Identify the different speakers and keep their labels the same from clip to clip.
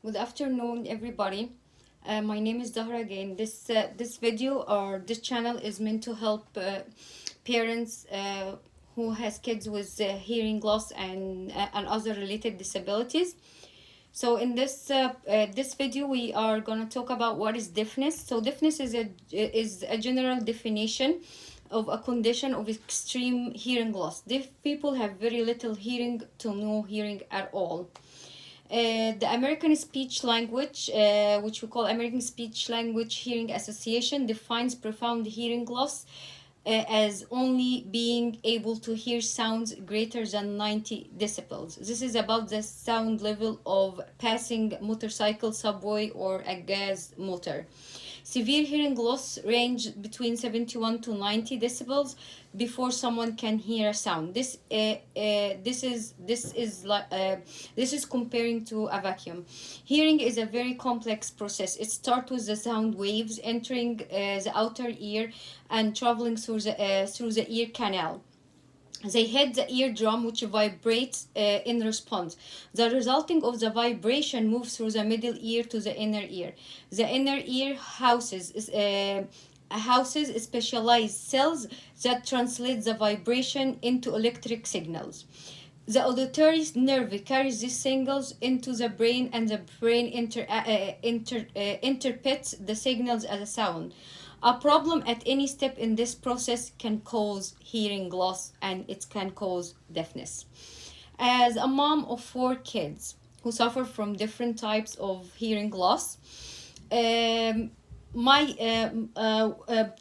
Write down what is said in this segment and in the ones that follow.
Speaker 1: Good afternoon, everybody. My name is Zahra again. This video or this channel is meant to help parents who has kids with hearing loss and other related disabilities. So in this video, we are gonna talk about what is deafness. So deafness is a general definition of a condition of extreme hearing loss. Deaf people have very little hearing to no hearing at all. The American Speech Language, which we call American Speech Language Hearing Association, defines profound hearing loss as only being able to hear sounds greater than 90 decibels. This is about the sound level of passing motorcycle, subway, or a gas motor. Severe hearing loss range between 71 to 90 decibels before someone can hear a sound. This is comparing to a vacuum. Hearing is a very complex process. It starts with the sound waves entering the outer ear and traveling through the ear canal. They hit the eardrum, which vibrates in response. The resulting of the vibration moves through the middle ear to the inner ear. The inner ear houses specialized cells that translate the vibration into electric signals. The auditory nerve carries these signals into the brain, and the brain interprets the signals as a sound. A problem at any step in this process can cause hearing loss, and it can cause deafness. As a mom of 4 kids who suffer from different types of hearing loss, um, my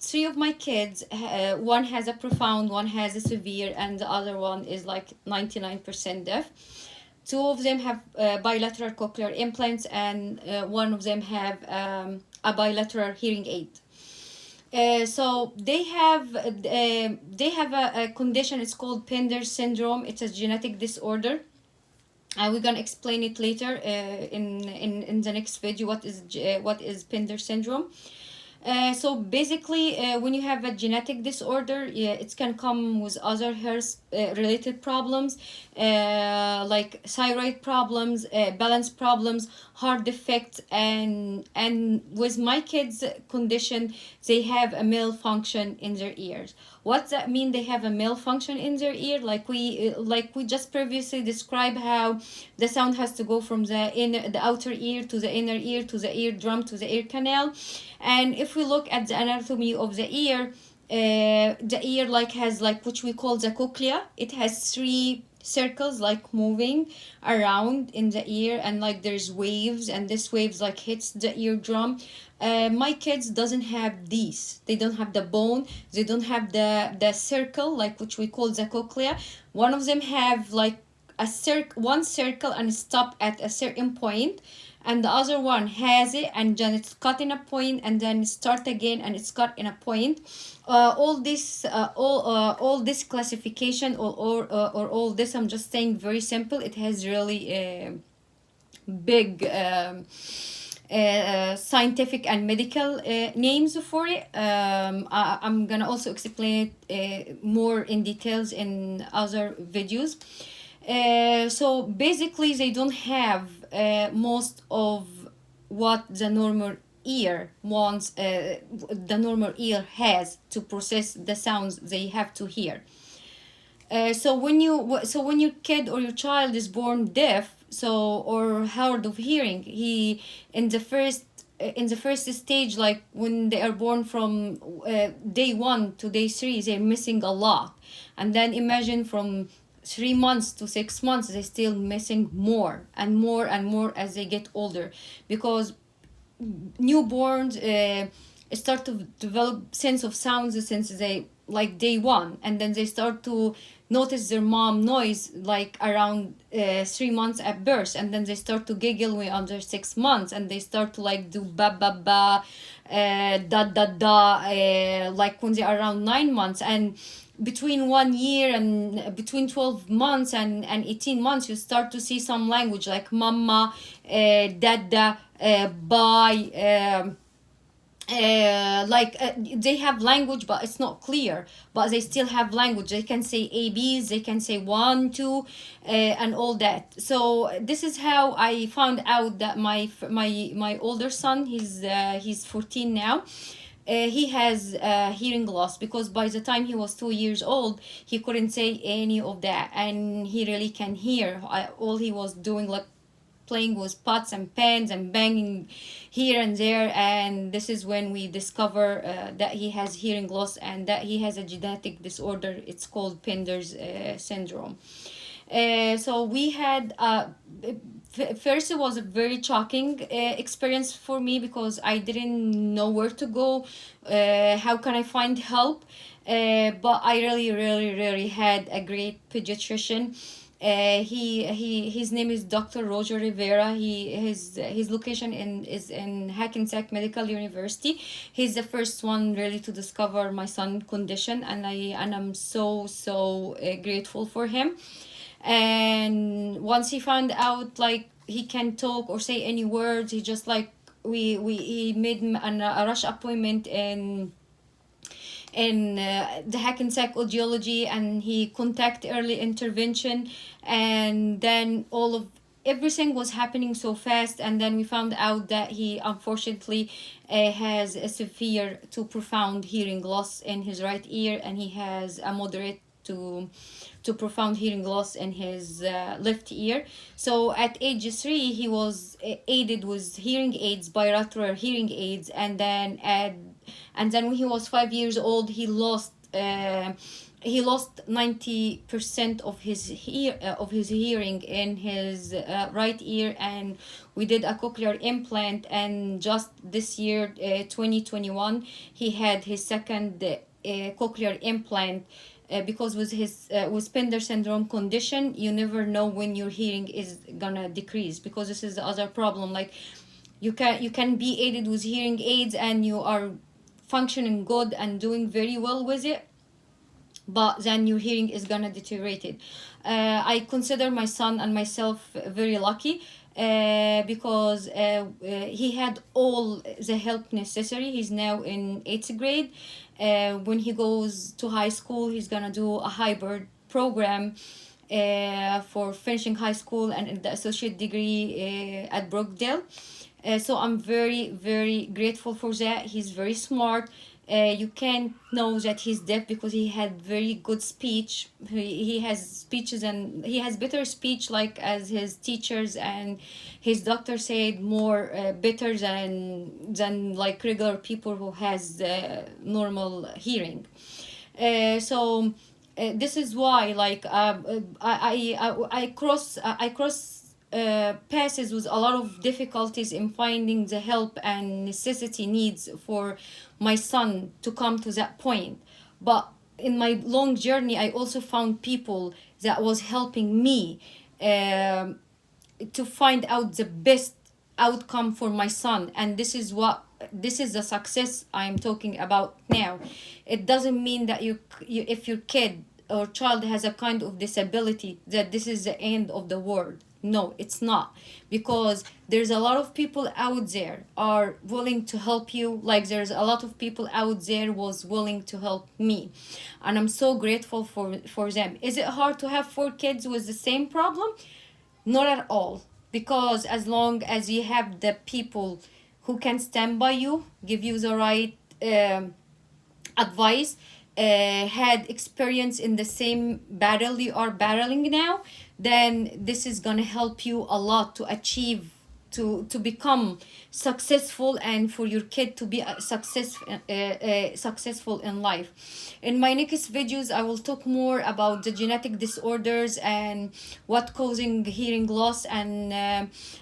Speaker 1: 3 of my kids, one has a profound, one has a severe, and the other one is like 99% deaf. 2 of them have bilateral cochlear implants, and one of them have a bilateral hearing aid. So they have a condition. It's called Pender syndrome. It's a genetic disorder. We're gonna explain it later in the next video. What is Pender syndrome? So basically, when you have a genetic disorder, yeah, it can come with other health related problems, like thyroid problems, balance problems, heart defects, and with my kids' condition, they have a malfunction in their ears. What that mean? They have a malfunction in their ear, like we just previously described how the sound has to go from the outer ear to the inner ear to the eardrum to the ear canal. And if we look at the anatomy of the ear like has like which we call the cochlea. It has 3 circles like moving around in the ear, and like there's waves, and this waves like hits the eardrum. My kids doesn't have these. They don't have the bone. They don't have the circle like which we call the cochlea. One of them have like one circle and stop at a certain point, and the other one has it and then it's cut in a point and then start again and it's cut in a point. All this classification or all this, I'm just saying very simple. It has really big scientific and medical names for it. I'm gonna also explain it more in details in other videos. So basically, they don't have most of what the normal ear wants. The normal ear has to process the sounds they have to hear. So when your kid or your child is born deaf, or hard of hearing, he in the first stage, like when they are born from day 1 to day 3, they're missing a lot, and then imagine from 3 months to 6 months, they're still missing more and more and more as they get older, because newborns start to develop sense of sounds since they like day 1, and then they start to notice their mom noise like around 3 months at birth, and then they start to giggle when under 6 months, and they start to like do ba ba ba, da da da, like when they are around 9 months. And between 1 year and between 12 months and 18 months, you start to see some language like mama, dada, bye, they have language but it's not clear, but they still have language. They can say ab's, they can say one two, and all that. So this is how I found out that my older son, he's 14 now, he has hearing loss, because by the time he was 2 years old he couldn't say any of that, and he really can hear. All he was doing, like, playing with pots and pans and banging here and there. And this is when we discover that he has hearing loss and that he has a genetic disorder. It's called Pender's syndrome. So we had first, it was a very shocking experience for me, because I didn't know where to go. How can I find help? But I really had a great pediatrician. His name is Dr. Roger Rivera. His location is in Hackensack Medical University. He's the first one really to discover my son's condition, and I'm so grateful for him. And once he found out, like, he can talk or say any words, he just, like, we he made a rush appointment in the Hackensack Audiology, and he contact early intervention. And then everything was happening so fast, and then we found out that he unfortunately has a severe to profound hearing loss in his right ear, and he has a moderate to profound hearing loss in his left ear. So at age 3, he was aided with hearing aids, bilateral hearing aids, and then when he was 5 years old, he lost 90% of his hearing in his right ear, and we did a cochlear implant. And just this year, 2021, he had his second cochlear implant. Because with Spender syndrome condition, you never know when your hearing is gonna decrease, because this is the other problem. Like, you can be aided with hearing aids and you are functioning good and doing very well with it, but then your hearing is gonna deteriorate it. I consider my son and myself very lucky, because he had all the help necessary. He's now in 8th grade. When he goes to high school, he's gonna do a hybrid program for finishing high school and the associate degree at Brookdale. So I'm very grateful for that. He's very smart. You can't know that he's deaf because he had very good speech. He has speeches, and he has better speech, like, as his teachers and his doctor said, more better than like regular people who has normal hearing. So this is why, like, I cross passes with a lot of difficulties in finding the help and necessity needs for my son to come to that point. But in my long journey, I also found people that was helping me to find out the best outcome for my son. And this is the success I'm talking about now. It doesn't mean that if your kid or child has a kind of disability, that this is the end of the world. No, it's not, because there's a lot of people out there are willing to help you, like there's a lot of people out there was willing to help me, and I'm so grateful for them. Is it hard to have 4 kids with the same problem? Not at all, because as long as you have the people who can stand by you, give you the right advice, had experience in the same battle you are battling now, then this is gonna help you a lot to achieve, to become successful, and for your kid to be successful in life. In my next videos, I will talk more about the genetic disorders and what causing hearing loss, and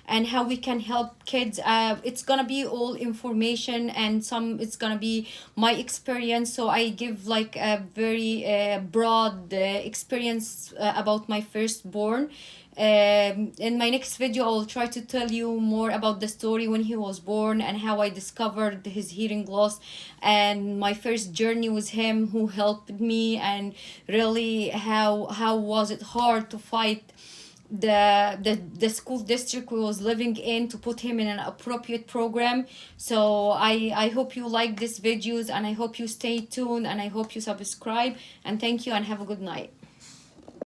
Speaker 1: how we can help kids. It's gonna be all information, and it's gonna be my experience. So I give like a very broad experience about my firstborn. In my next video, I'll try to tell you more about the story when he was born and how I discovered his hearing loss and my first journey with him, who helped me, and really how was it hard to fight the school district we was living in to put him in an appropriate program. So I hope you like these videos, and I hope you stay tuned, and I hope you subscribe, and thank you and have a good night.